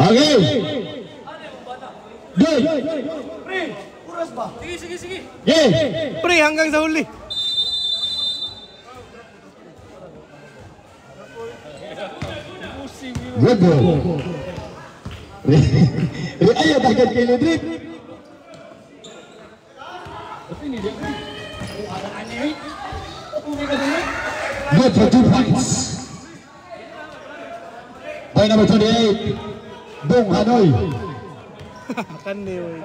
Okay. Good. Sige. Yeah. Pre, hanggang sa huli. Good ball. Ayaw takkan kay Ledrit. Good for 2 points. Point number 28, Bong Hanoy. Kan ni, woy.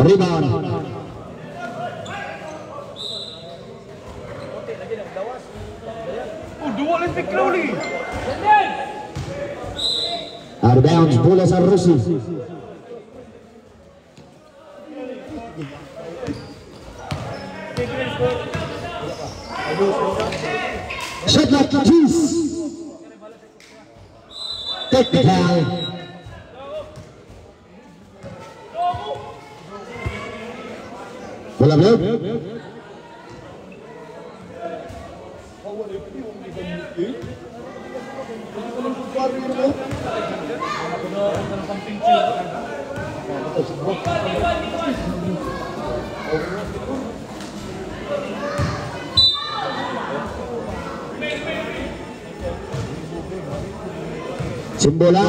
Rebound. Dua Olympic Crowley. Out of bounds, bola sa Rusi. Shot clock to juice. Technical. Bola belum. Simbola.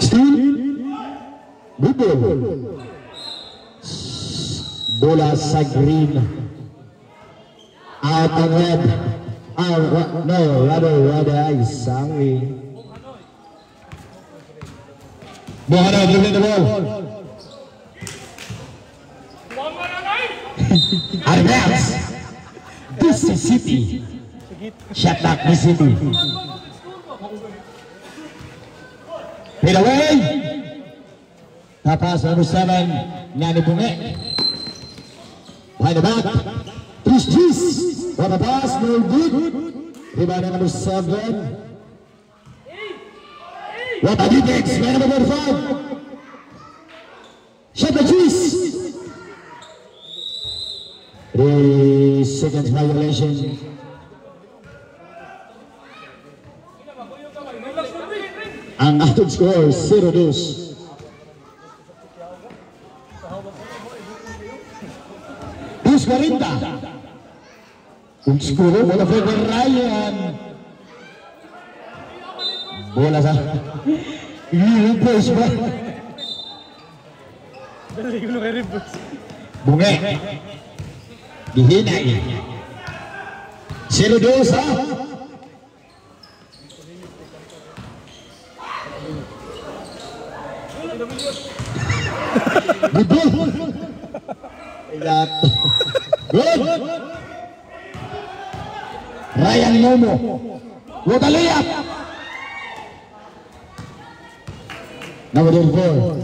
Steel. Bubble. Bola sa green. Out ang red. No, rather Isawi. Bohana dribbling the ball. Advance. This is City. Shot back this City. Fade away. Tapas number 7. Nyani Bunge. Behind the back. Cheese. What a pass, no good. Rebound number 7. What a defense, man number 45. Shot the cheese. 3 seconds violation. Ang atong score 0-2. Bus 40. Kung siguro, bola for Ryan. Bola sa reverse ba? Dali ko na kay reverse. Bunge. Dihinay. 0-2 ha? Good ball. Good. Ryan Momo. What a layup. Number 24.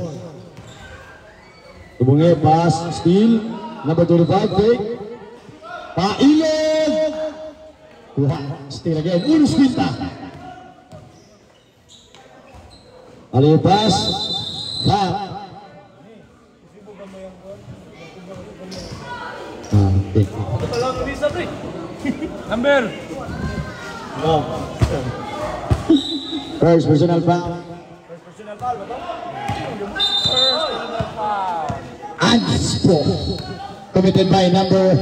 Tubungi pass steal. Number 25 take. Pailog. Kuha. Steal again. Unus Quinta. Aliyo pass. Back. Number. First personal foul. Anspo. Committed by number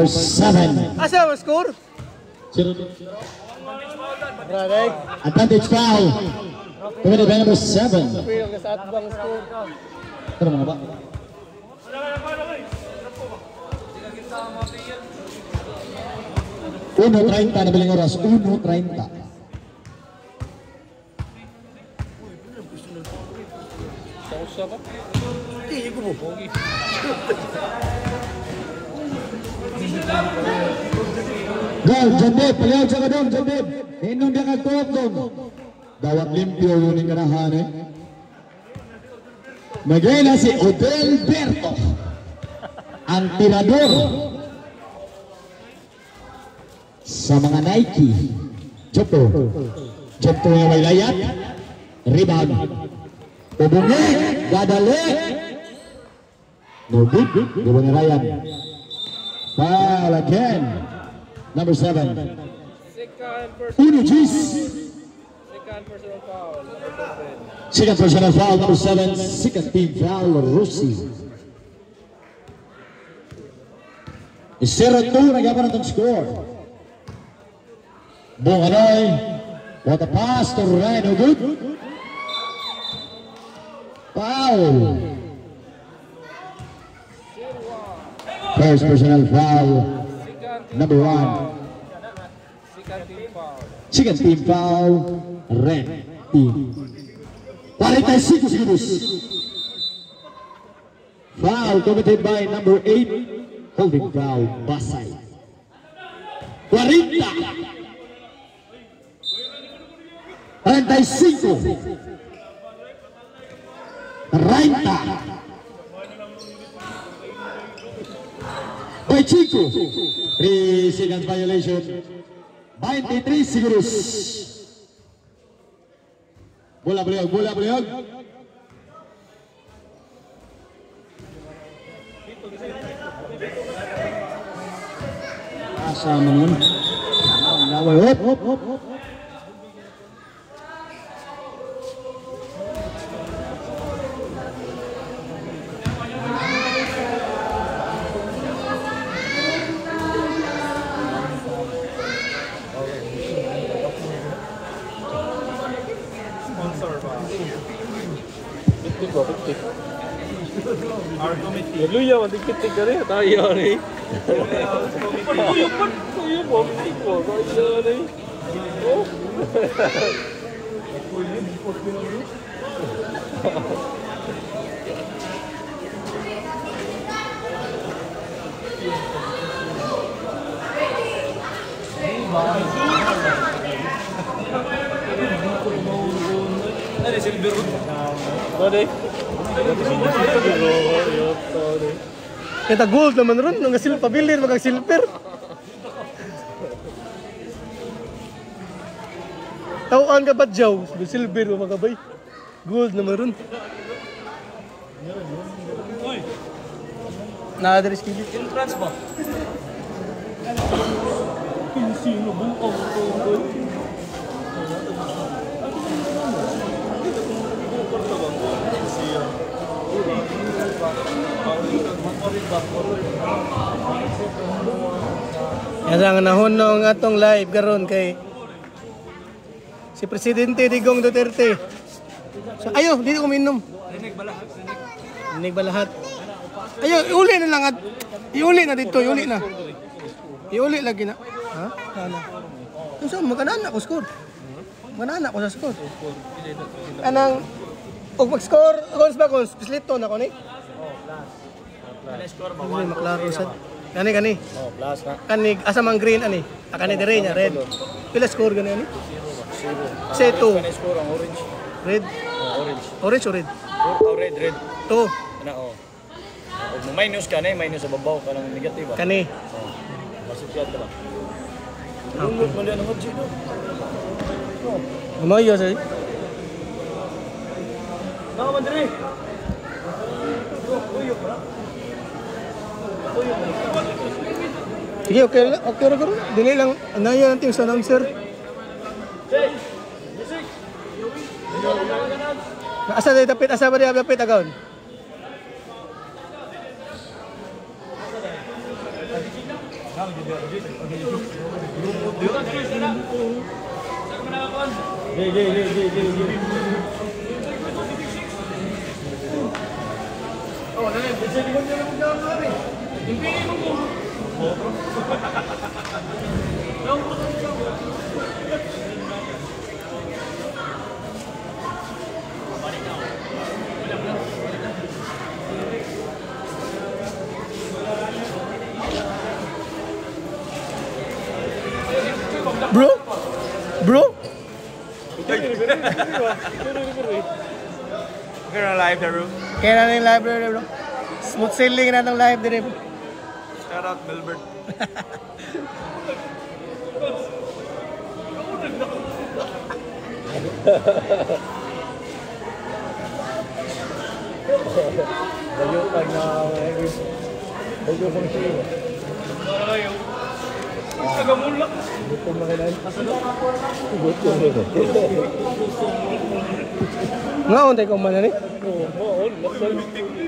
7. Asa ang score? Advantage foul. Committed by number 7. Pero ka sa atbang score. Ano mga ba? Uno 30 na bilang oras. 1:30. Go, John Dave. Palihaw siya ka doon, John Dave. Hinong dia kagtuok doon. Dawat limpyo yun yung ganahan eh. Magay na si Odelberto. Ang tirador. sa mga Nike. Jump to yung may layat. Rebound. Ubungi. Dadali. No good. Rebound ni Ryan. Foul again. Number 7. Uno Gis. Second personal foul. Number 7. Second team foul. Rossi. 0-2. Nagapan ang score. Bunganoy. What a pass to Ryan. No good. Foul. First personal foul. Number 1. Second team foul. Red team. 45 segundos. Foul committed by number 8. Holding foul. Basay. 40. 35. 30. By Chico. 3 seconds violation. 23 segundos. Bola beliog. Asa naman. Hop. Luya, matik-tik ka rin. Tayo rin. Kuya po, tayo rin. Oh. Ano silver? Ano? Kita gold naman ron, nung pabilin magag-silver. Tawaan ka ba dyaw? Silver mo magabay. Gold naman ron. Nakadaris kilit. Entrance ba? Sino ba ang yan ang nahon ng atong live karon kay si Presidente Digong Duterte. So ayo, dili ko minom. Dinig ba lahat? Ayo, iuli na lang at iuli na dito, iuli na. Iuli lagi na. Ha? Sana. So magkanana ko score. Magkanana ko sa score. Anang og mag-score, goals ba goals? Pislito na ko ni. Score ba? Hindi maklaro sad. Kani. Oh, plus na. Kani asa mang green ani. Kani dire nya red. Pila score gani ani? 0. Say 2. Kani score ang orange. Red. Orange. Orange or red? Red. 2. Ana oh. Og minus ka na, minus sa babaw ka ng negative. Kani. Masukyan ka ba? Lulot mo diyan ang Gino. Umayo say. Naka madre. Sige, okay ra garo. Dili lang anaya natin sa announcer. Asa day tapit, asa ba day tapit agaon? Bro? Kaya na live na bro. Kaya na yung live bro. Smooth sailing na ng live dire. Shout out Melbourne. Bayo pag na bayo pang siya. Tagamulak. Gutom na kailan. Gutom na. Mga ontay ka man ni.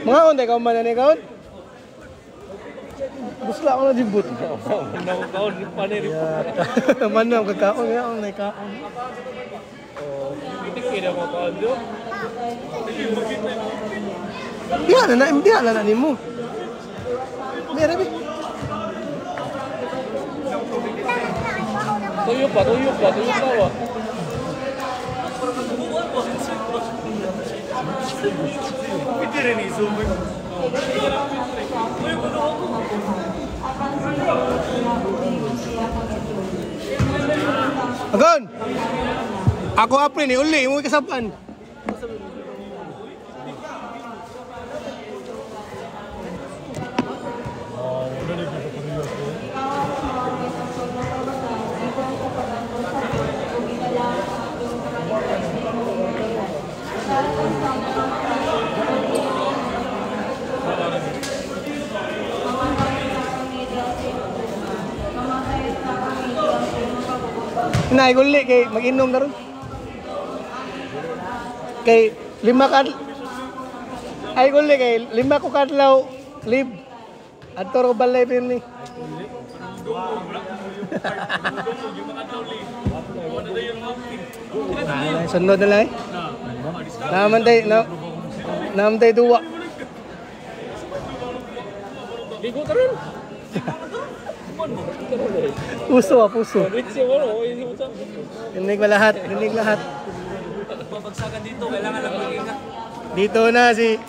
Mga ontay ka man ni kaon. Gusto ako na dibut. Manang kaon paniri. Manang kakaon ya ang kaon. Kira mo kaon do. Biya na nimo. Biya na bi. Tuyo pa wa. Pwede rin i-zoom. Agon! Ako apre ni uli, mo kasapan. Nay guli kay mag-inom na ron. Kay lima ka ay guli kay lima ko kadlaw live. Adto ro balay pirni. Sunod na lang. Naman tay duwa. Ligo taron. Puso. Dinig lahat. Babagsakan dito, kailangan lang mag-ingat. Dito na si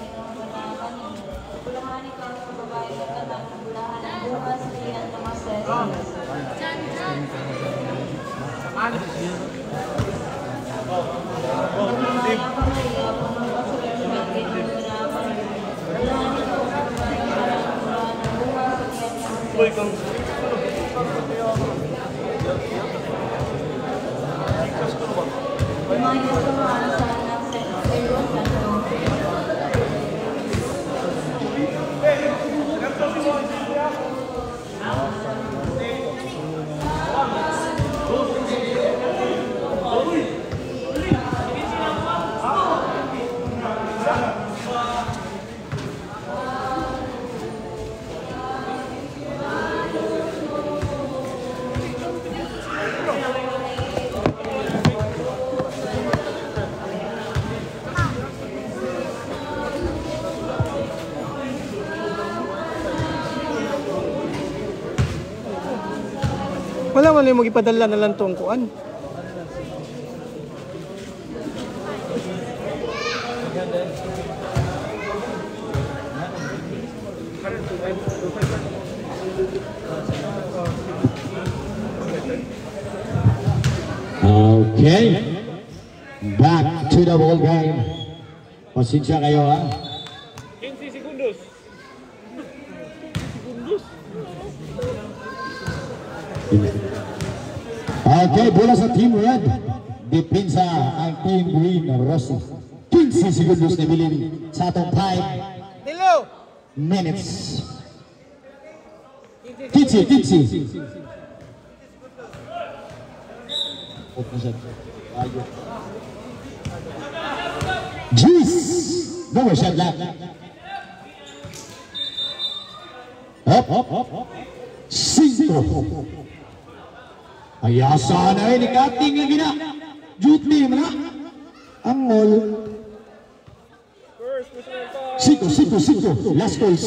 wala man mo gipadala na lang tong kuan. Okay. Back to the ball game. Pasensya kayo ha. 15 segundos. Okay, bola sa Team Red. Depensa ang Team Green Rossi. 15 segundos na bilin sa atong 5 Dilo. minutes. 15. Jeez! No shot lang. Up. 5. Ayasa na rin ikating nga gina. Jutli mo na. Angol. 5. Last call, 5.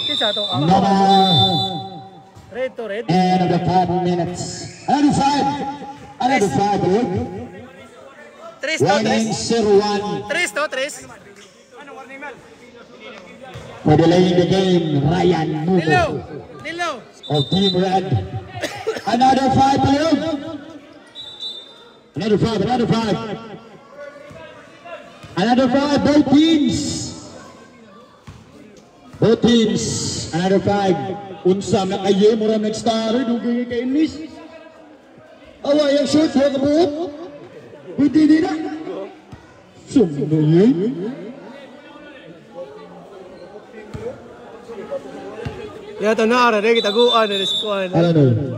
Kisa to. Number Red to red. and of the 5 minutes. Another 5, Lord. 3 to Winning 0-1 3 to 3. for delaying the game. Ryan Mugo Dilo. of Team Red. Another 5, Lord. Another 5. Both teams. Both teams, another 5. Unsam na kayo, mura next star. Dugay kay English. Away ang shoot, huwag ka buhok. Pwede din na. Sumno yun. Yato na ara, dahil kitaguan na diskuan. Ano na yun?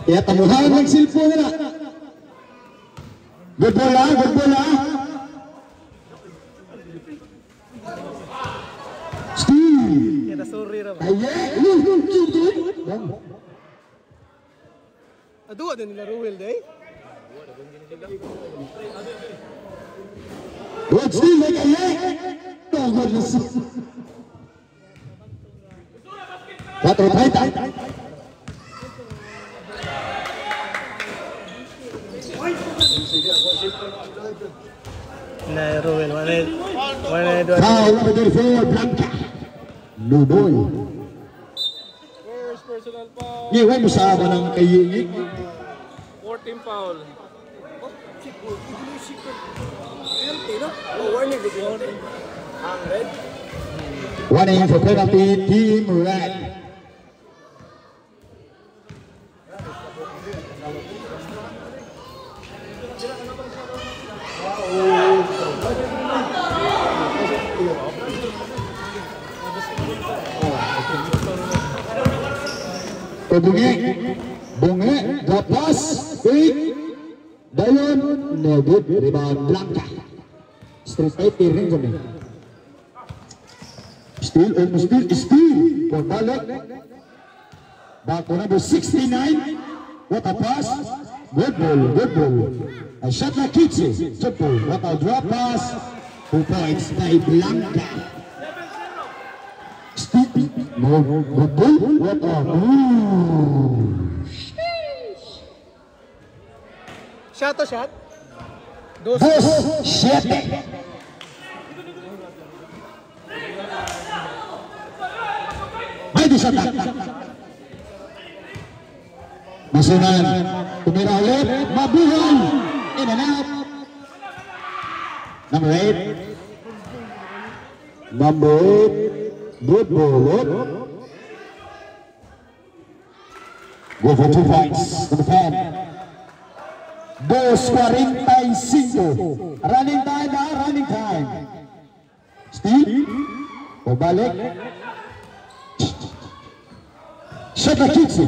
Kaya tamuhan ng silpo na. Good ball ah, good ball ah. Steve. Kaya sorry ra ba? Aye. Aduwa din nila Ruel day. Good Steve, like aye. Oh, goodness. 4:30. Na Ruel, mana dua. Foul number 4, Blanca. Nunoy. First personal foul. Iwan mo sa ako ng kayingi. 14 foul. One in for penalty, Team Red. Bunge, gapas, pick, dayon, negod, rebound, Blanca. Straight 8 ring kami. Still, almost still, for balik. Back to number 69. What a pass. Good ball, good ball. A shot like Kitsi. Jump ball. What a drop pass. 2 points by Blanca. Still, no, good ball. What a move. Shot to shot. 2-7. May di shot. Masunan. Tumira ulit. Mabuhay. In and out. Number 8. Number 8. Good ball. Go for 2 points. Number 10. 2:45. Running time na, running time. Steve. O balik. Shot na Kitsi.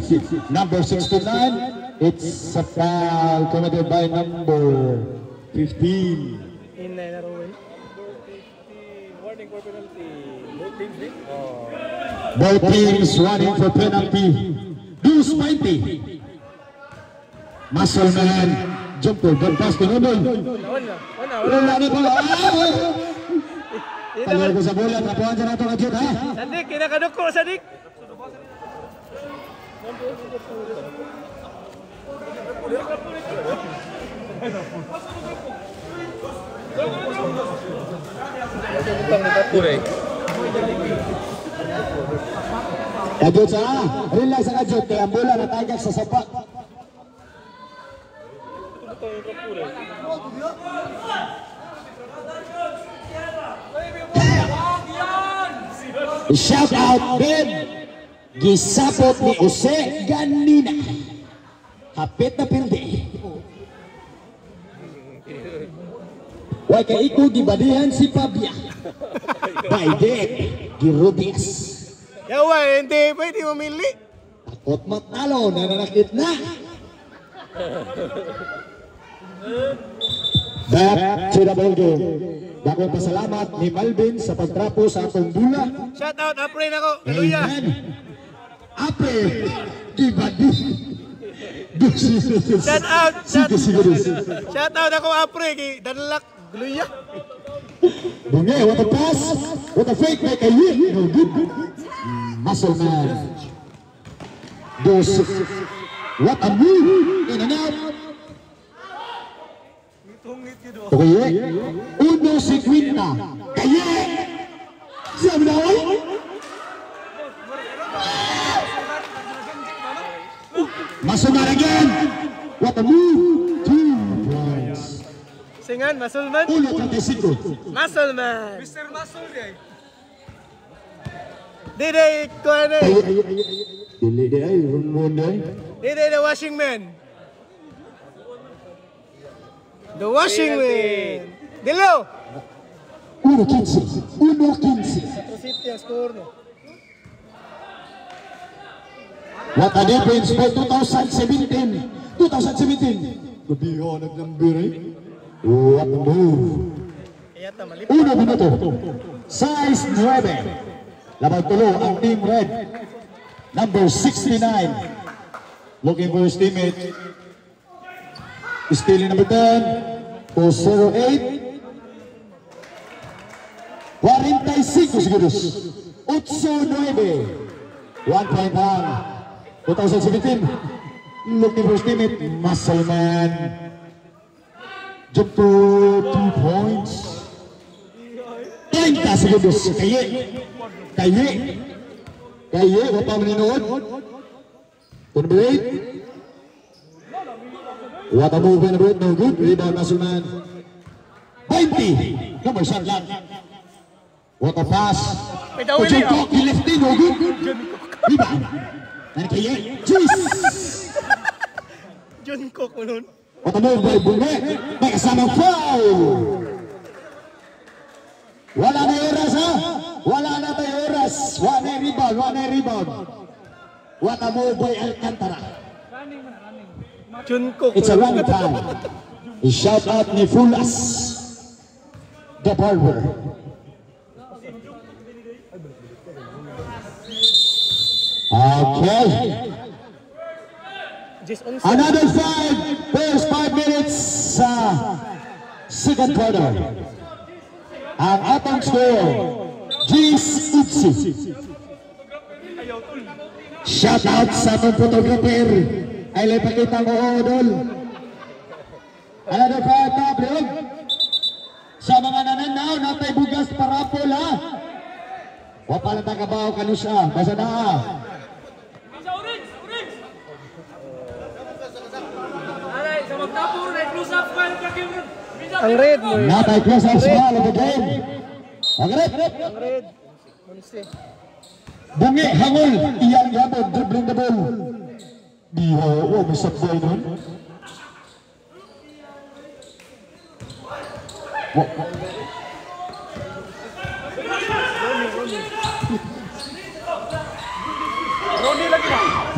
Number 69. It's a foul committed by number 15. Inay na Ruel. Warning for penalty. Both teams din. Both teams running for penalty. Deuce 20. Muscle man. Jump to good pass to Nunun. Wala na po. Talir ko sa bola. Tapuan dyan nato ka-jut ha. Sadik, kinakaduko, Sadik. Ka-jut sa relax sa ka-jut. Kaya ang bola natagak sa sapa. Shout out Ben. Gisapot ni Jose ganina. Hapit na pildi. Way kay iko gibadihan si Pabia. Baide girudias. Yawa, hindi pwede mamili. Takot matalo, nananakit na. Back to the ball game. Dakong pasalamat ni Malvin sa pagtrapo sa akong bula. Shout out, apre na ko. Hallelujah. Amen. Ape, gibadi. Shout out. Sige. Shout out ako, apre. Kay Danlak. Hallelujah. Bunge, what a pass. What a fake by Kayi. No good. Muscle man. Dos. What a move. In and out. Okay. 1:50. Kayi. Siya minaway. Muscle man again. What a move. 2 points. Singan, Muscleman. 1.35. Muscleman. Mr. Muscle day. Dede, kuha na. Dili di ay, run ay. Dede, the washing man. The washing man. Dilo. 1.15. 1.15. City ang score no. What a difference for 2017. 2017. Gabihanag ng biray. What a move. Kaya tamalit. 1 minuto. Size 9. Laban tulo ang Team Red. Number 69. Looking for his teammate. Stealing number 10. 208. 45 segundos. 8-9. 1 point lang. 2017. Looking for his teammate. Muscleman. Jump to 2 points. 30 segundos. Kaye. Wala pa maninood. Number 8. What a move, number 8. No good. Rebound, Muscleman. 20. Number shot lang. What a pass. Ujungkok, lefty, no good. Rebound. Dari Kaye. Jeez. Jungkook mo nun. What a move by Bunge. May kasamang foul. Wala na oras ha. Wala na tayo oras. One rebound. What a move by Alcantara. Jungkook. It's a running time. A shout out ni Fulas. The barber. Okay. Another 5. First 5 minutes sa second quarter. Ang atong score, G's Utsi. Shout out sa atong photographer. Ay lepakita mo odol. Another 5 tablog. Sa mga nananaw, napay bugas para pula. Wapala tagabaw kanusya. Basa na. Ang red mo. Natay close up small of the game. Ang red. Ang red. Munsi. Bungi, hangol. Iyang gabon. Dribbling the ball. Diho. Oh, may sabay nun.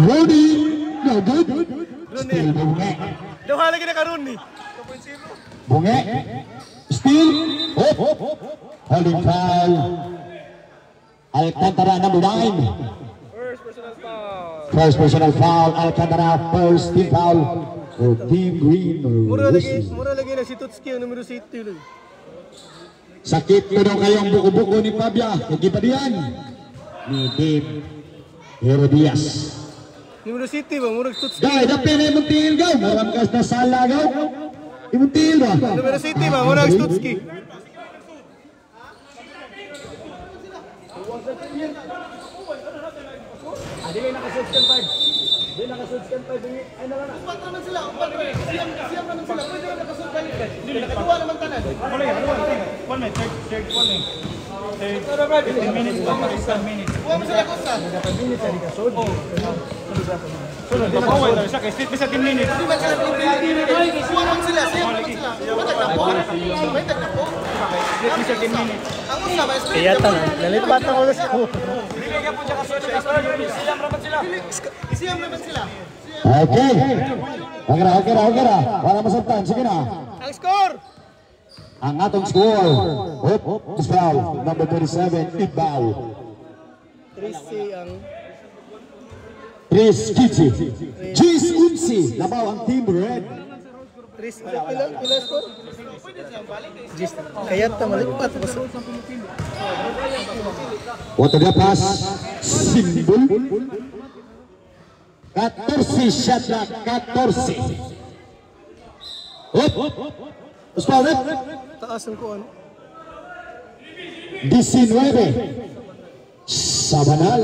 Rodi. No good. Still Bungi. Duha lagi na karon ni. Bungi. Still. Holding foul. Alcantara number 9. First personal foul. Alcantara first team foul. For Team Green. Mura lagi na si Tutski ang numero 7 lagi. Sakit ko daw kayong buko-buko ni Pabia. Nagipadiyan. Ni Team Herodias. Numero 7 ba? Mura Tutski. Gay, dapat na imuntil gaw. Maramkas na sala gaw. Imuntil ba? Numero 7 ba? Mura Tutski. Dili naka-subscan 5. Dili naka-subscan 5. Ay na lang. Upat naman sila. Siyam naman sila. Pwede naman naka-subscan. Nakaduwa naman tanan. Wala yan. One minute. Third one eh. 15 minutes. 15 minutes. Huwag mo sila kusa. 15 minutes sa likasod. Sunod. Mapawal na siya. Kaya split sa 10 minutes. Hindi man sila 15 minutes. Huwag naman sila. Siyam naman sila. Matag na po. Matag na po. Split sa 10 minutes. Ang usa ba? Kaya tanong. Nalipat ako na sa Okay. Okay ra. Wala masabtan. Sige na. ang score. Ang atong score. This foul. Number 37. Ibaw. 3 ang Chris Kitsi. G's Unsi. Labaw ang Team Red. 3 pila score. Just kaya malipat basta. What the pass? Simbol. 14 shot na 14. Terus foul. Taas ang kuan. 19. Sabanal.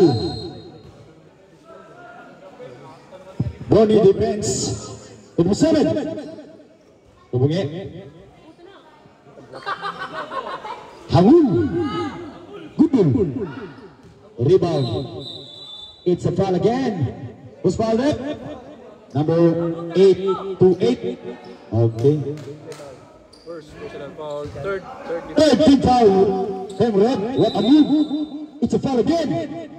Boni defense. Number 7. Tubungi. Hangul. Good ball. Rebound. It's a foul again. Who's fouled it? Number 828. Okay. First personal foul, third Third foul. From Red. What a move. It's a foul again.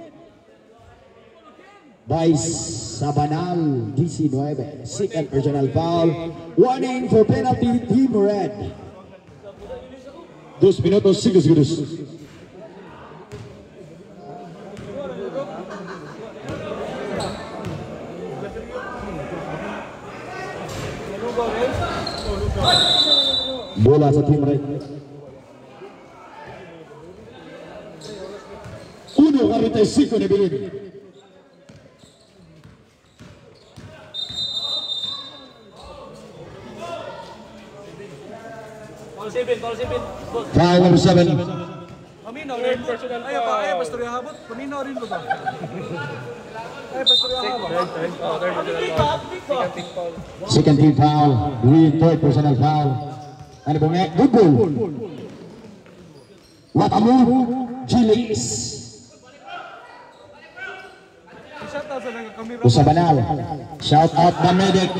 By Sabanal, DC9. Second personal foul. Warning for penalty, Team Red. 2 minutos 5 segundos. Bola sa Team Red. 1:45 na bilin. Foul number 7. Paminaw rin mo. Ay, pastorya habot. Paminaw rin mo ba? Ay, pastorya habot. Second team foul. Green, third personal foul. Ano bang good goal. What a move. Gilis. Usabanal. Shout out the medic.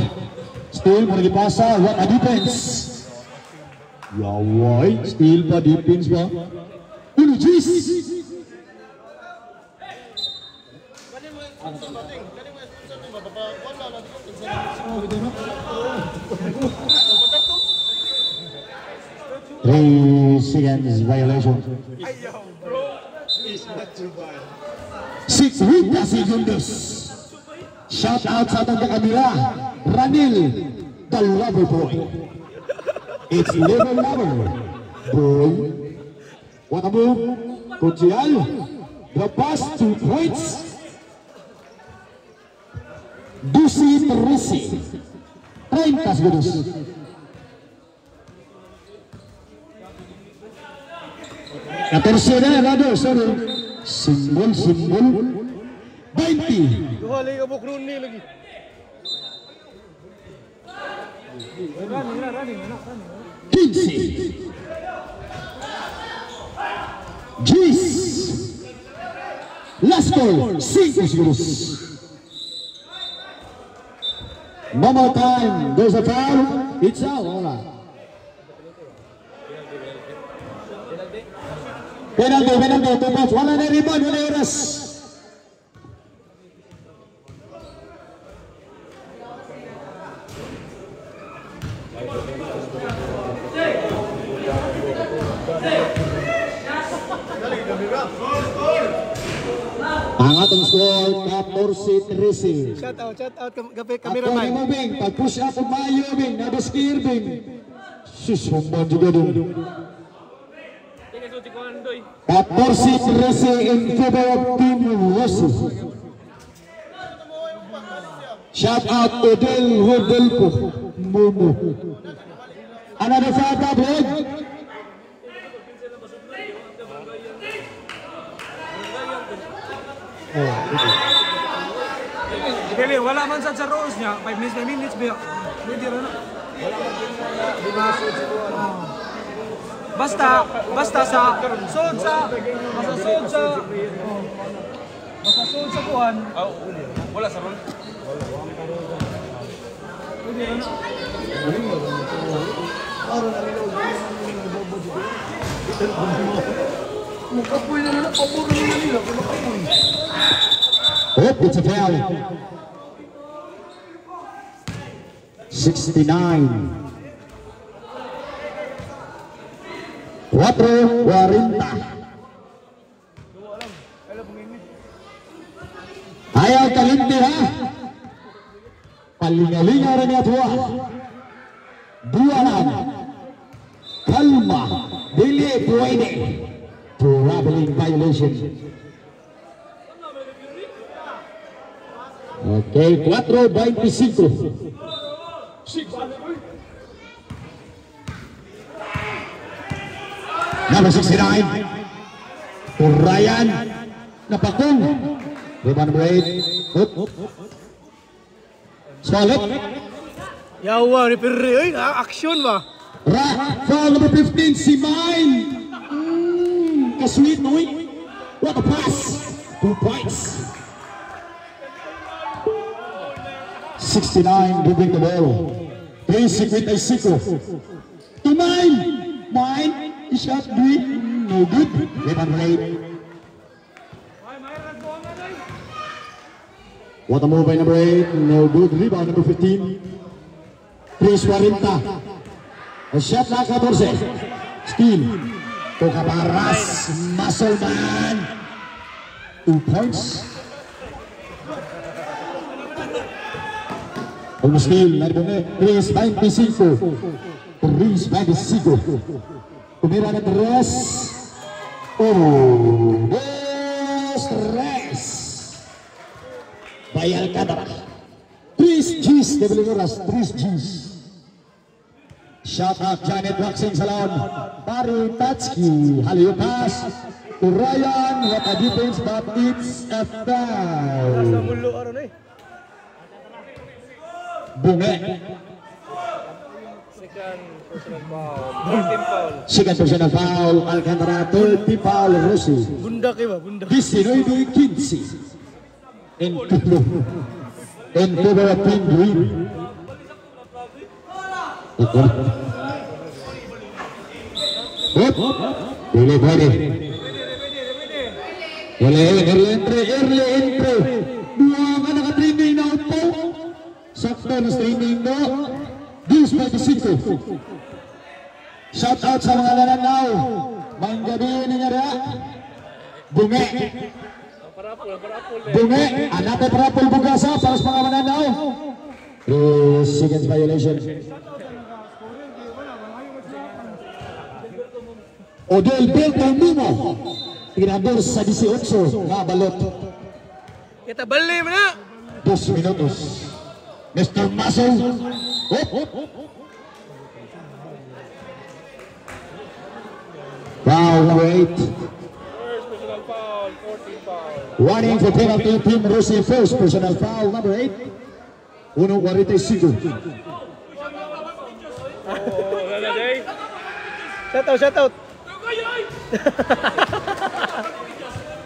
Still, pergi pasa. What a defense. Yawai. Still pa defense ba? Uno, Gis. Three seconds violation. 6 segundos. Shout out sa ating kamera, Ranil, the lover boy. It's lover boy. What a move. Kuchial. The pass, 2 points. Dusi Terisi. 30 segundos. La tercera lado, sorry. Simbol 20. Duha lagi abok Rooney lagi. Quince. Gis. Last goal, 5 segundos. One more time. There's a foul. It's out. Penalty, 2 points. Wala na rebound, wala oras. Ang atong score, 14-13. Shout out Ako cameraman. mo, Bing. Pag-push up ang mayo, Bing. Nabaskir, Bing. Susumban juga dun. 14-13 in favor of Team Rosso. Shout out to Del Rodolfo Momo. Another foul up, Red. Dili, wala man sa rules niya. 5 minutes ba? Pwede rin na. Basta sa kuhan. Wala sa rule. Pwede rin na. Makapoy na na, paburo na nila. Oh, it's a foul. 69. 4:40. Ayaw kalinti ha. Palingalinga rin niya tuwa. Dua lang. Kalma. Dili pwede. Traveling violation. Okay, 4:25. Number 69. Ryan Napakong. Rebound number 8. Solid. Yawa, referee. Ay, action ba? Foul number 15. Kinsey Mine. Kasweet, no? What a pass. 2 points. 69, dribbling the ball. Basic with Isiko. To Mine. Mine. Shot 3. No good. Rebound late. What a move by number 8. No good. Rebound number 15. Chris Warinta. A shot na 14. Steal. Tokaparas. Muscle man. 2 points. Ang steal. Naribungi. Chris 25. Chris 25. Tumira na 3. Oh. Tres. Bayal Kadar. 3 G's. Debeling oras. 3 G's. Shot up Janet Waxing Salon. Pari Tatski. Halio pass to Ryan. What a defense, but it's a foul. Bunge. Second personal foul. Alcantara 30 foul. Rossi. Bunda kayo ba? Bunda. 19-15. En favor of Team Green. Boleh. Early entry. Dua nga naka-training na upo. Sakto na training no. This 25. Shout out sa mga lananaw. Maing gabi niya rin. Bunge. Bunge. Another parapol bugasa para sa mga mananaw. 3 seconds violation. Odell Beltramo. Tirador sa 18. Nabalot. Kita balik mo na. 2 minutos. Mr. Muscle. Foul number 8. First personal foul, 14 foul. Warning for penalty. Team Rossi first personal foul number 8. 1:45. Shout out.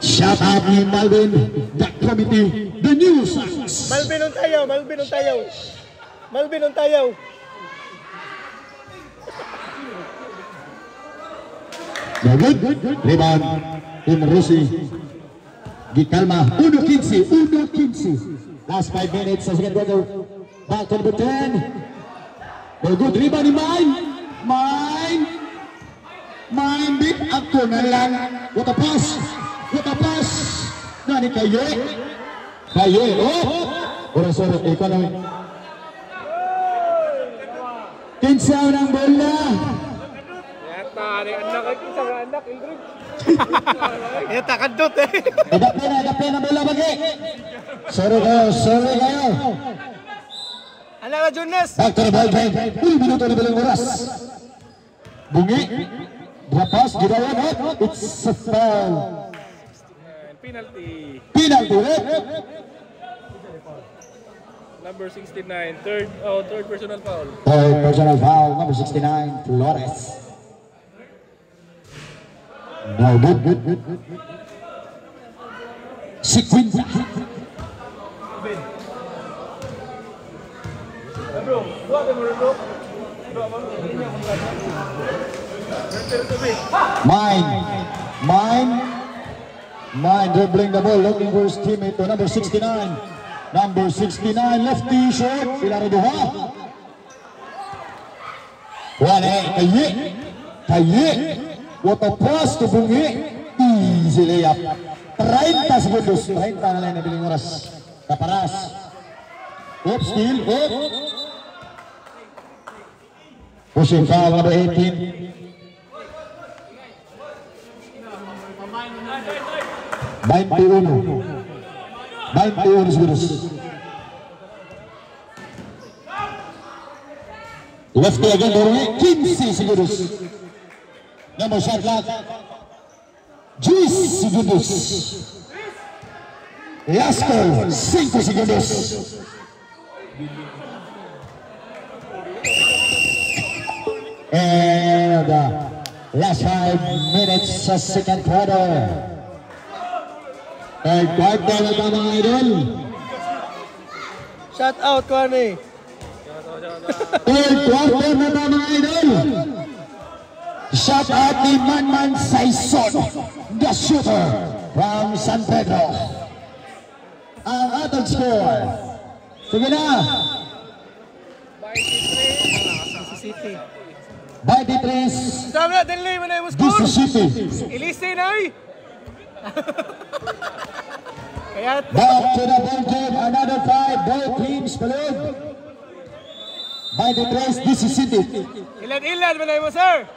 Shout out ni Malvin, the committee, the new Sounds. Malvin on tayaw. No good. Rebound. Team Rossi. Gikalma. 1:15. Last 5 minutes sa second quarter. Back to number 10. No good. Rebound ni Mine big ako na lang. What a pass. Nani kayo. Sorry. Ikaw na. Kinsaw ng bola. Anak, Ingrid. Yata kadot eh. Adap na bola bagi. Sorry kayo. Ano na Jonas? Back to the ball game. 1 minuto na bilang oras. Bungi. Drapas, gidawan. It's a foul. Penalty. Number 69, third personal foul. Third personal foul, number 69, Flores. No good. Sequinza. Mine dribbling the ball, looking for his teammate to number 69. Number 69, lefty short, Pilareduha. Kaye. What a pass to Bungi. Easy layup. 30 segundos. 30 na lang na biling oras. Kaparas. Steal. Pushing foul number 18. 21 segundos. Lefty again, Dorme. 15 segundos. Number shot clock. 10 segundos. Last call. 5 segundos. And Last 5 minutes sa second quarter. Third quarter na ito mga idol. Shout out ko ano eh. Third quarter na ito mga idol. Shout out ni Manman Saison, the shooter from San Pedro. Ang atong score. Sige na. City. By the tres. Sabi na, delay mo na yung This score. is City. Iliste na eh. Kaya, Back to the ball game. Another 5 ball teams palud. By the tres. This is City. ilan mo na yung sir.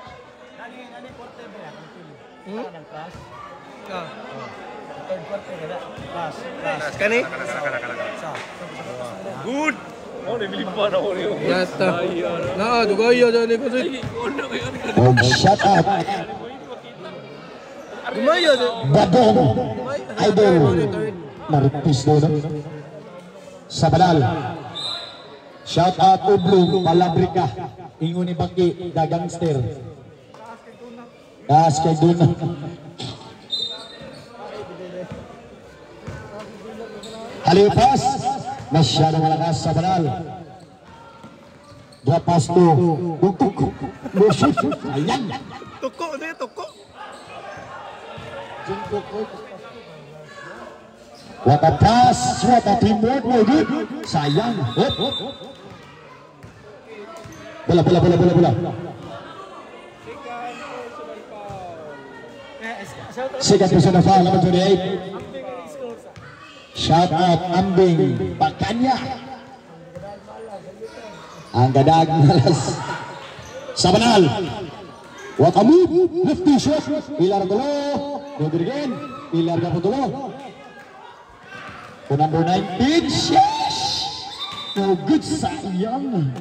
Kani? Good! Oh, nabilib pa na ako niyo. Yata. Dugaya dyan ni Kusay. Oh, shut up. Gumaya dyan. Badong. Idol. Maripis doon. Sa banal. Shout out Ublong, Palabrika. Ingon ni Baki, the gangster. Das kay Duna. Halipas. Masyadong malakas sa banal. Drapas to. Tukuk. Lusot. Ayan. Tuko, ano yung tuko? What a pass. What a teamwork. Muy good. Sayang. Bola. Second personal foul, number 28. Shout out Ambing Pakanya. Ang gadag malas sa banal. What a move. Lefty shot. Ilar gulo. Rodrigen. Ilar na putulo. To number 19. Yes. No good, sayang.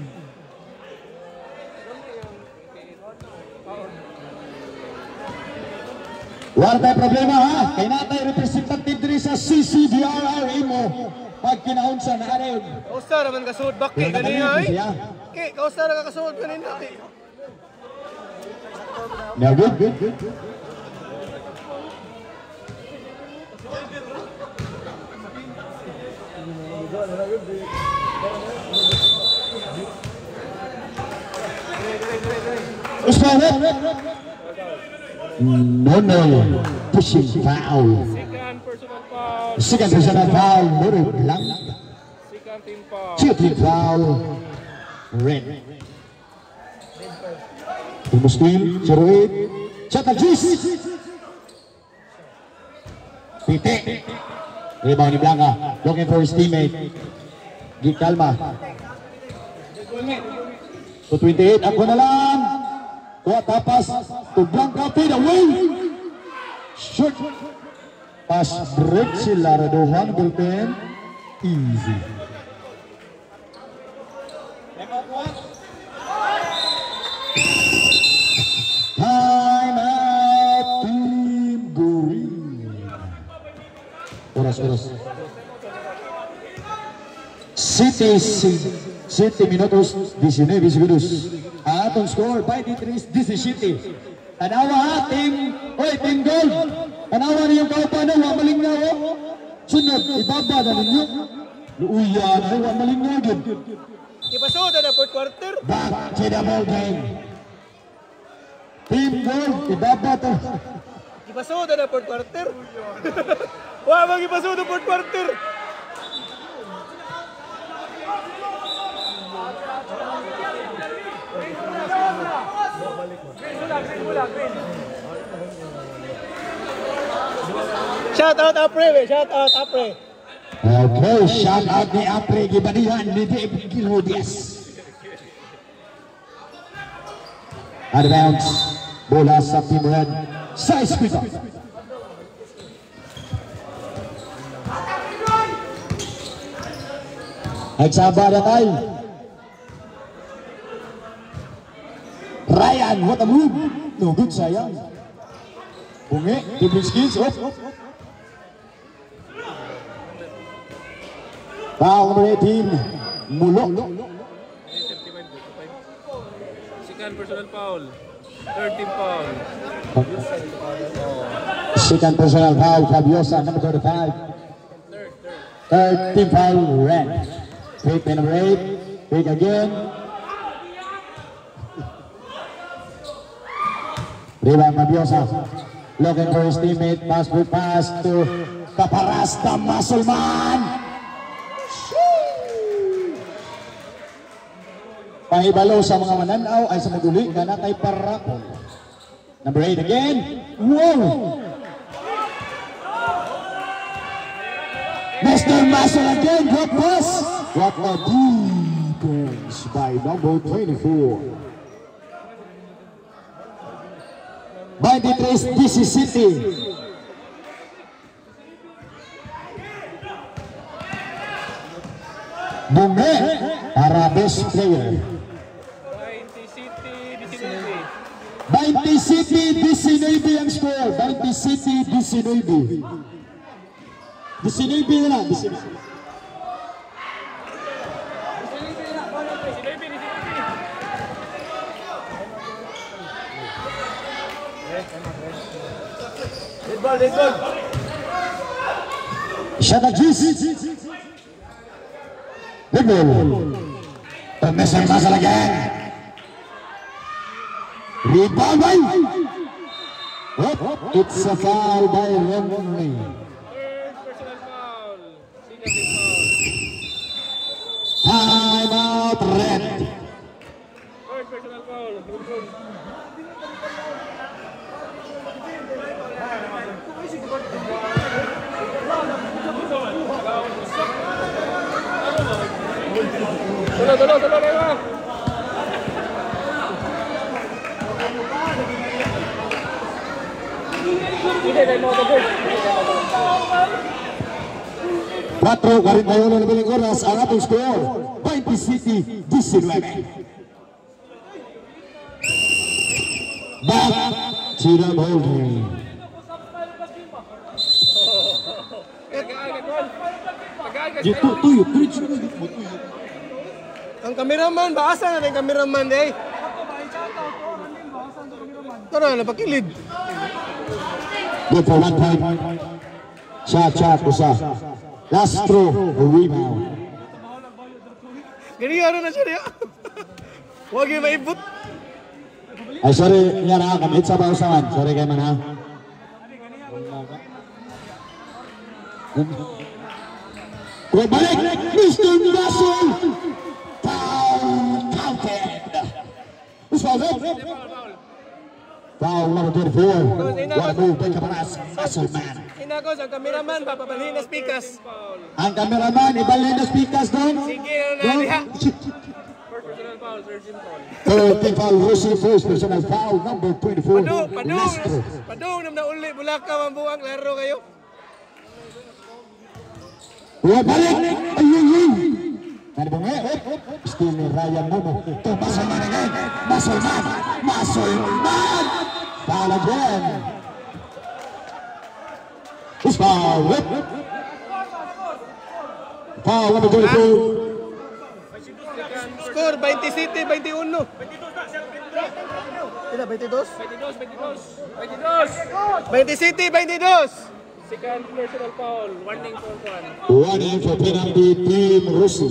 Wala tayo problema ha. Kaya natay representative diri sa CCDRR mo. Pag kinaunsa na rin. Kausta naman kasuod bakit kanina eh. Kausta na kasuod kanina eh. Now good. No. Pushing foul. Second personal foul. Muro blank. Shooting foul. Red. Muslim, 08. Shot at juice. Pite. Rebound ni Blanca. Looking for his teammate. Gikalma. To 28. Ako na lang. Kuha tapas. To Blanca. Fade away. Short. Pass break sila. Radohan. Bullpen. Easy. Time out. Team Green. Oras. City minutos 19 segundos. Atong score by the 3 this is City. Tanawa team gold. Tanawa niyong kaupano wa malingnaw. Sunod ibaba na ninyo. Luuya na wa malingnaw gid. Ipasod na fourth quarter. Back to the ball game. Team gold ibaba to. Ipasod na fourth quarter. Wa magipasod na fourth quarter. Shout out Apre. Okay, shout out ni Apre gibadihan ni Dave Gilodias. Advance bola sa Team Red. Size quick. Nagsaba na tayo. Ryan, what a move. No good, sayang. Bungi, different skills. Foul number 18. Mulo. Second personal foul. 13 foul. Second personal foul, Fabiosa, number 35. Third team foul, red. Pick number 8. Pick again. Rebound, Fabiosa. Looking for his teammate. Pass to Kaparasta Muscleman. Pahibalo sa mga mananaw ay sa maguli na natay Parapol. Number 8 again. Whoa! Mr. Muscle again, drop pass. What a defense by number 24. 23 DC City. Bunge para best player. 20 City, DC Navy ang score. 20 City, DC Navy. DC Navy na lang. DC Navy. Dead ball. Shot at Gis. Dead ball. Mr. Muscle again. Rebound by. It's a foul by Romney. Personal foul. Time out, red. Third personal foul. Tulo. Cuatro, 41 na bilang oras ang atong score. 20 City, 19. Back to the ballgame. Tuyok. Ang cameraman, baasa na yung cameraman eh. Ito na, napakilid. Good for 1 point. Shot, usa. Last throw, rebound. Ganyan na siya niya. Huwag yung maibot. Ay, sorry, nga na, kamit sa bausawan. Sorry kayo man ha. Balik, Mr. Russell. Foul counted. Who's foul? Foul number 24. What a move by Caparas, Muscleman. Inagos, ang cameraman, papabalhin na speakers. Ang cameraman, ibalhin na speakers doon. Sige, na liha. First personal foul, third team foul. Third team foul, Rossi, first personal foul, number 24. Padung, na uli, bulaka, mambuang, laro kayo. Balik! Ayun! Ano ba nga? Still ni Ryan Momo. Ito, Muscleman again. Muscleman! Foul again. Who's foul? Foul number 24. Score, 20 City, 21. 22? 20 City, 22. Second personal foul, warning for 1. Warning for penalty, Team Rossi.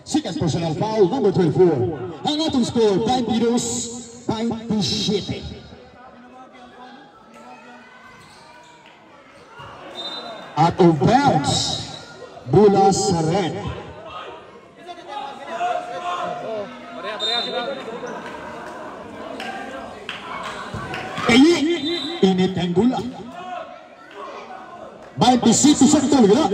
Second personal foul, number 24. Ang atong score, 22-27. Out of bounds, bola sa red. Pareha sila. Init ang bola. 20 City sa ito, gila.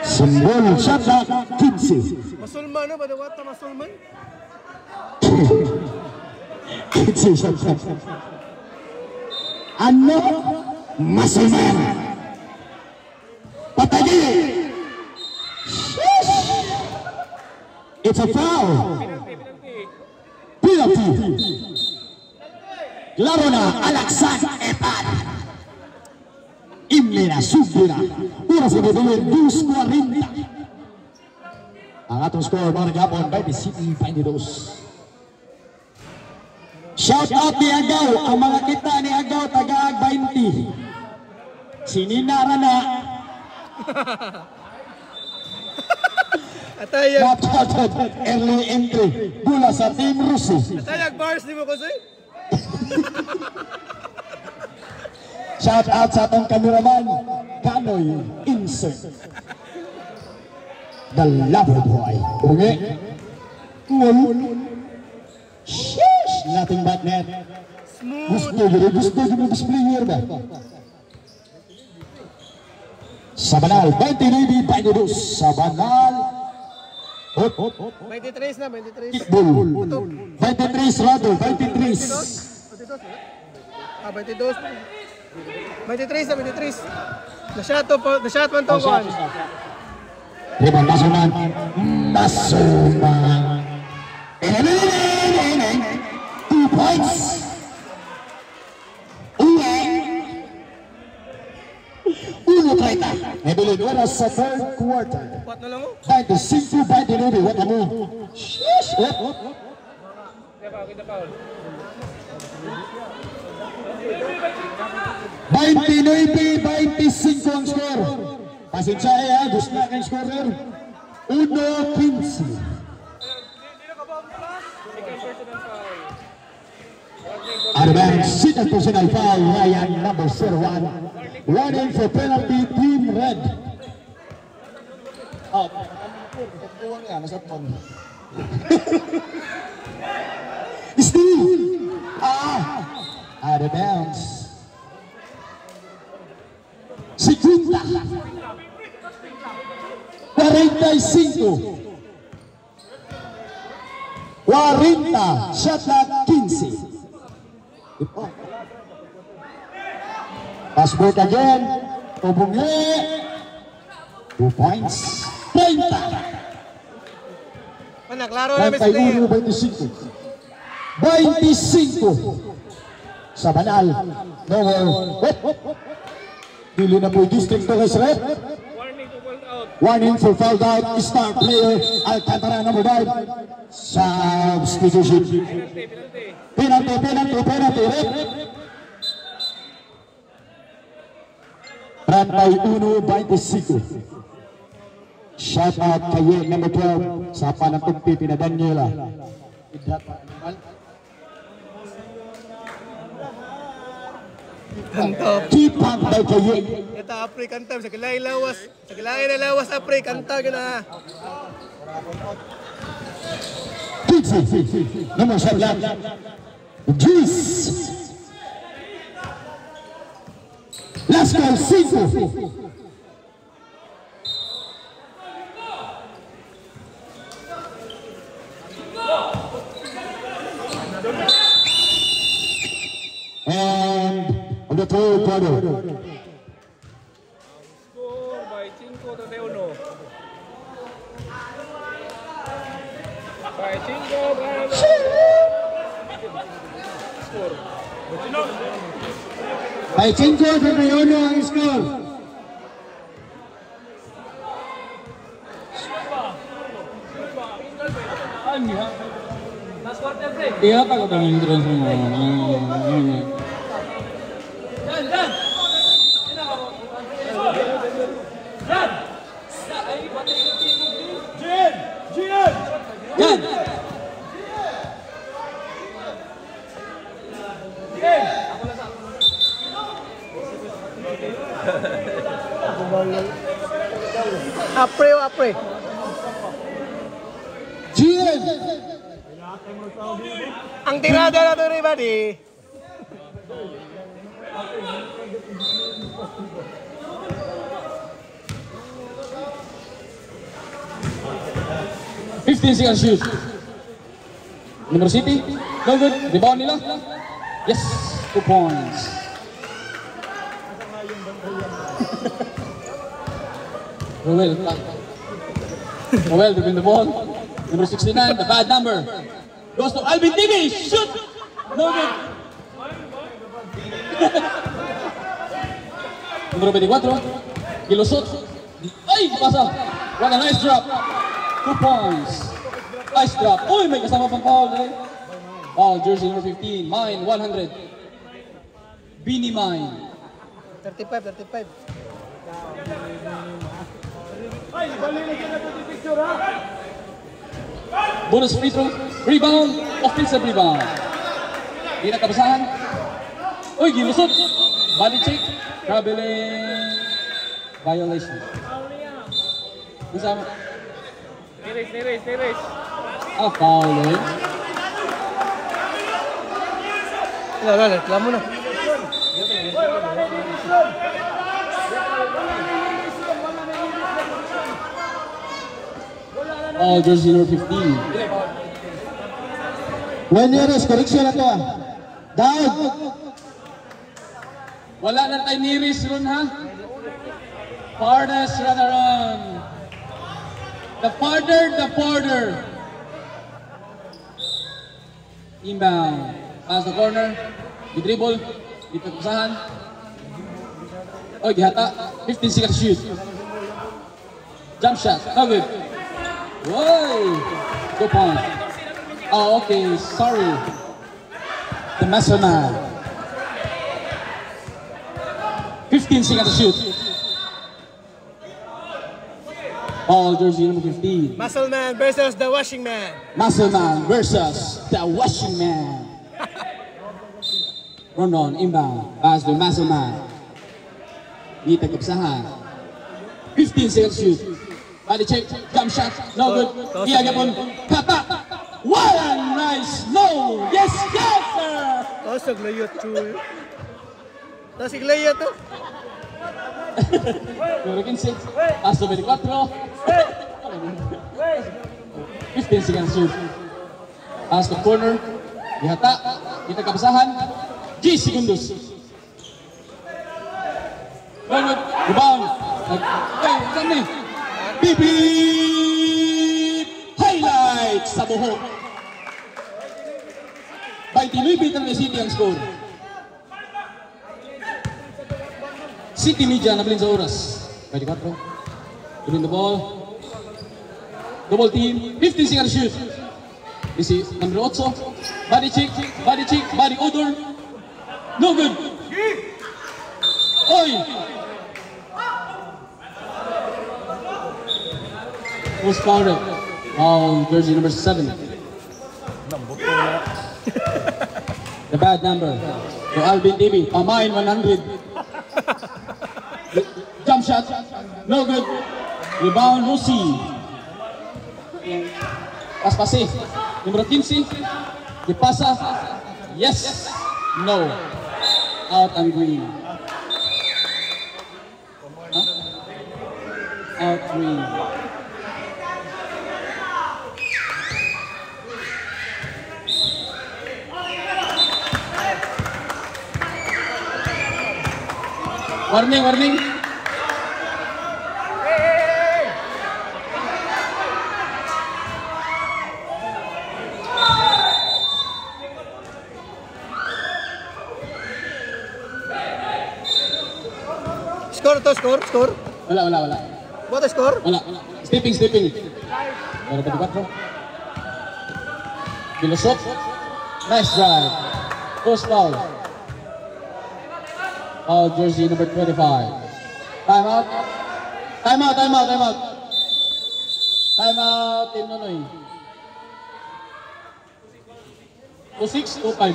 Simbol shot na 15. Masulman, no? Badawata masulman? 15 shot na. Ano? Muscleman. Patagi. It's a foul. Penalty. Laro na Alaksan Epan. Imle na, subli na. Oras na bibigyan, 2:40. Ang atong score mga nagapon by the City Bandidos. Shout out ni Agaw, ang mga kita ni Agaw taga 20. Sininara na. Atayag. Early entry. Bula sa Team Rusi. Atayag bars di mo kasi. Shout out sa atong cameraman, Kanoy Insert. The Lover Boy. Ungi. Ngul. Sheesh! Nothing but net. Gusto yung displayer ba? Sabanal, 29 Bandidos. Sabanal. 23 na, 23. Pitbull. 23 Rado, 23. 22. 23 na, 23. Na-shot man to kuhan. Rebound, Masuman. Masuman. 2 points. Uno 30. Nebulin oras sa third quarter. What na lang oh? 25 by Dinubi. What na mo? Sheesh. Baintinuipi, 25 ang score. Pasensya gusto na kang scorer. 1-15. Advance, second personal foul, Ryan number 01. Running for penalty, Team Red. Oh, pagkuhan nga, nasapon. Steve! Out of bounds. Si Quinta. 45. 40, shot clock 15. Pass break again. Tubungli. 2 points. 30. Naklaro na Mr. Player. 25. Sabanal. Nowhere. Dili na po yung district to guys, rep. Warning for foul out. Star player Alcantara number 9. Substitution. Penalty, rep. 31-25. Shout out kay number 12 sa panatugpi pina Daniela. Kantap. Keep on by kay. Ita apre kantap sa kilay lawas. Sa kilay na lawas apre kanta gina. Number 7. Juice. Last call 5. And on the third quarter. Score by 5-31. By 5, score. By 5-31 ang score. Iya takut dengan terus semua. Apre. Gian. Ang tirada na to everybody. Seconds shoot. Number City. No good. Rebound nila. Yes. 2 points. Rowell between the ball. Number 69, the bad number. Goes to Alvin Tini. Shoot! No good. Number 24. Gilusot. Ay! Pasa. What a nice drop. 2 points. Ice drop. Uy, may kasama pang foul eh. Foul, jersey number 15. Mine, 100. Bini Mine. 35. Ay, balilig ka na ito yung picture ha. Bonus free throw. Rebound. Offensive rebound. Hindi nakabasahan. Uy, gilusot. Body check. Traveling. Violation. Kasama. Niris. Foul eh. Wala, reklamo na. Foul, jersey number 15. Neres, correction na to ah. Daog. Wala na tayo niris ron ha. Farthest run around. The farther. Inbound. Pass the corner. Di-dribble. Di-pagpasahan. Oh, gihata. 15 seconds shoot. Jump shot. No good. Whoa! 2 points. Oh, okay. Sorry. The muscle man. 15 seconds to shoot. Ball jersey number 15. Muscle man versus the washing man. Muscle man versus the washing man. Rondon inbound. Pass to muscle man. Di tagkapsahan. 15 seconds shoot. Body check. Jump shot. No good. Iya gapon. Kata. What a nice no. Yes, sir. Tosog layot chuy. Tosig layot to. Número 15. Pass to 24. 15 seconds shoot. Pass to corner. Dihata. Kita kabasahan. G segundos. Good. Rebound. Hey, kami. Bibit. Highlight sa buhok. 29 ng City ang score. City Media nabilin sa oras. 24. Win the ball. Double team. 15 seconds shoot. This is number 8. Body check. Body odor. No good. Oy. Was fouled. Foul jersey number 7. The bad number. To Alvin TV. Pamain 100. Jump shot. No good. Rebound Rossi. Pas-pasi. Numero 15. Dipasa. Yes. No. Out and green. Out green. Warning. Score. Wala. What a score? Wala. Stepping. Pero 24. Bilusot. Nice drive. Post foul. Foul jersey number 25. Time out. Time out. Team Nonoy. 2-6, 2-5.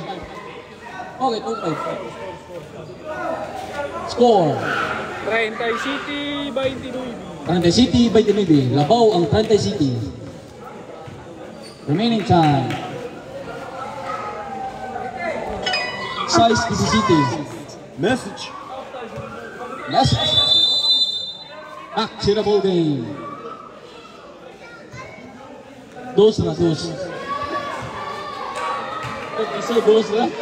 Okay, 2-5. Score. 30 City 29. 30 City by Tinibi. Labaw ang 30 City. Remaining time. Size to the City. Message. Back to the ball game. Dos na. Isa dos na.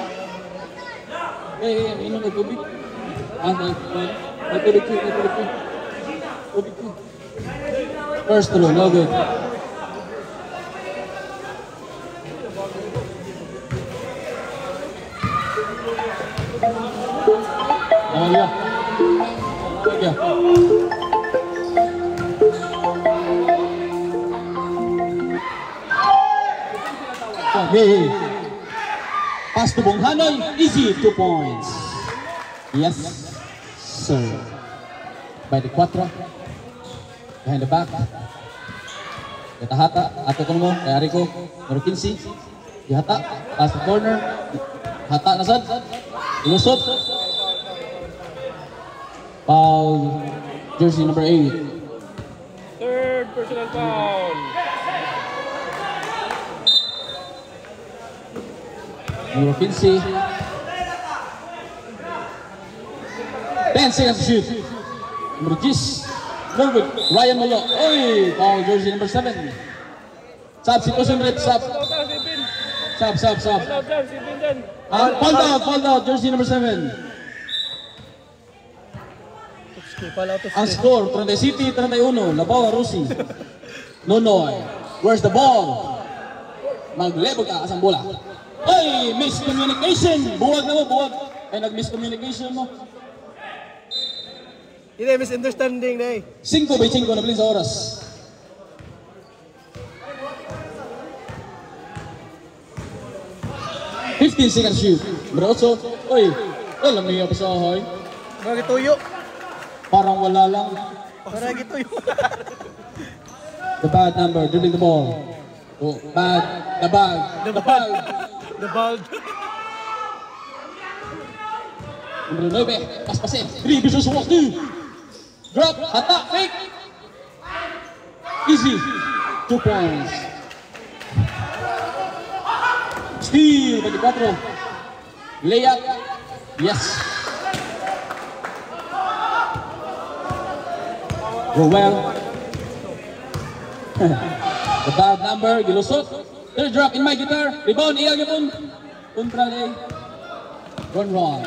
Inom na tubig. May tubig ko. First throw, no good. Hey. Pass to Bong Hanoy. Easy, 2 points. Yes, sir. By the 4. Behind the back. Hata, ato ko mo, kay Arico, number 15. Hata, pass to corner. Hata na sad. Ilusot. Foul, jersey number 8. Third personal foul. Number 15. 10 seconds to shoot. Number 10. No good. Ryan Molo. Oy, foul, jersey number 7. Sab, situation rep, sab. Sab. Fall out, jersey number 7. Ang score, 30 City, 31. Labaw, Rusi. Nonoy. Where's the ball? Maglebog ka asang bola. Oy, miscommunication. Buwag na mo, buwag. Ay, nag-miscommunication mo. Hindi, misunderstanding na eh. 5-5 na bilin sa oras. $15 seconds shoot. Braotso. Oy, alam niyo pa sa ahoy. Parang gituyo. Parang wala lang. Parang gituyo. The bad number, dribbling the ball. Oh, bad. The bag. The bald. Number 9, pas-pasin. 3 versus 1, 2. Drop, hata, fake. Easy. 2 points. Steal, 24. Layup. Yes. Rowell. The bad number, gilusot. Third drop in my guitar. Rebound, iya gipon. Kontra day. Run wrong.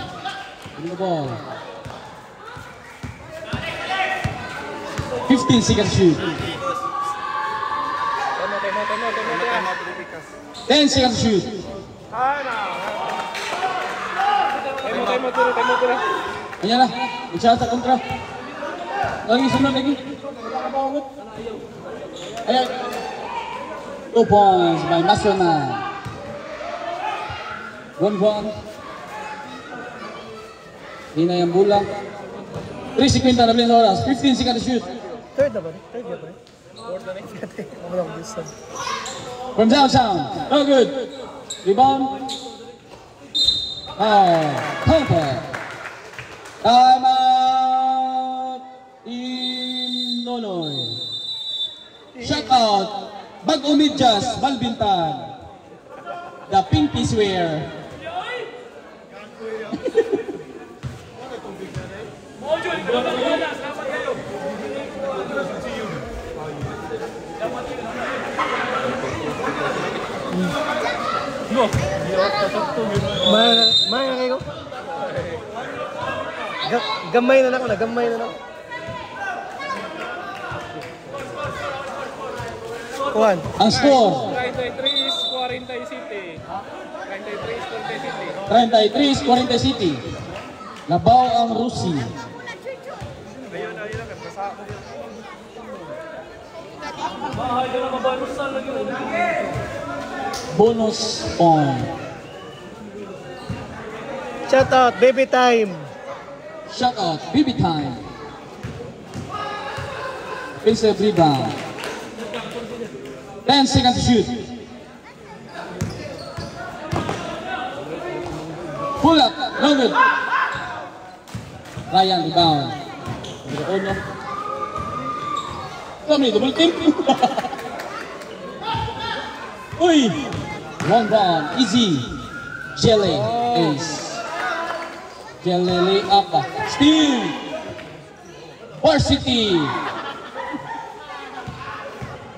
In the ball. 15 seconds shoot. 10 seconds shoot. Ayan na, isa sa kontra. Lagi sunod lagi. Ayan. 2 points by Masterman. 1-1. Hindi na yung bulang. 3:50 na bilhin sa oras. 15 seconds shoot. Third na ba? Third na ba? Fourth na rin. Wala ko this one. From downtown. No good. Rebound. Contact. Time out. In Nonoy. Shut out. Bag Umidyas. Balbintan. The Pinky Swear. May na kayo. Gamay na ako. Kuhan. Ang score. 33-40 City. 33-40 City. Labaw ang Rusi. Bonus point. Shout out, baby time. Shut out, BB time. Offensive rebound. 10 seconds to shoot. Pull up, no good. Ryan rebound. Uno. Kami, double team. Uy! 1-1, easy. Jelly, ace. Jelly lay up. Steal. Varsity.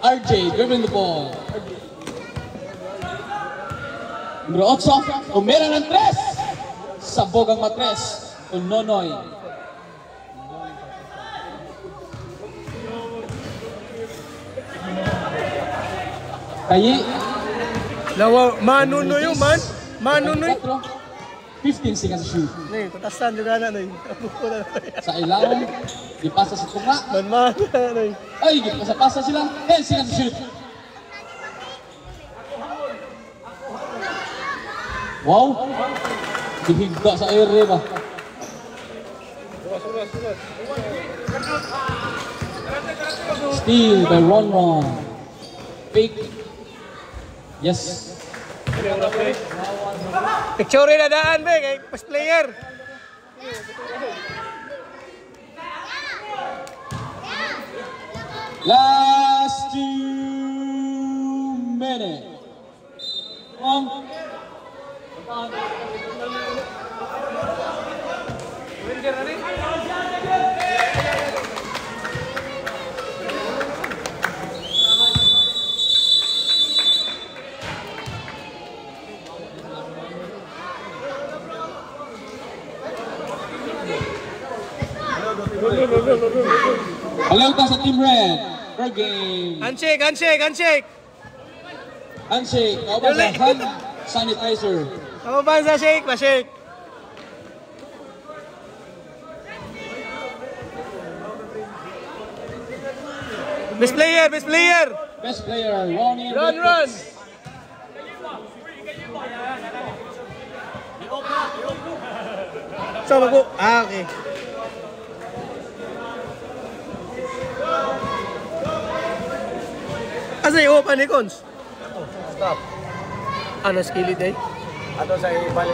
RJ dribbling the ball. Numero 8, umera ng 3. Sabog ang matres. Nonoy. Kayi. Lawa, manuno yun, man. Manunoy. 15 seconds to shoot. Nih, tatasan juga na, nih. Sa ilaw, ipasa sa tunga. Man, nih. Ay, pasa sila. 10 seconds to shoot. Wow! Dihigda sa ere ba? Steal by Ron. Fake. Yes. Picture na daan, be, kay pas player. Last 2 minutes. Paglalta sa Team Red. Per game. Handshake, handshake, handshake. Handshake. Kauban sa hand sanitizer. Ako ba sa shake? Pa-shake. Best player, best player. Best player, Ronnie. Run. So, mag-go. Okay. Asa yung open ni Cons? Stop. Ano, skillet eh? Ato sa ibalik.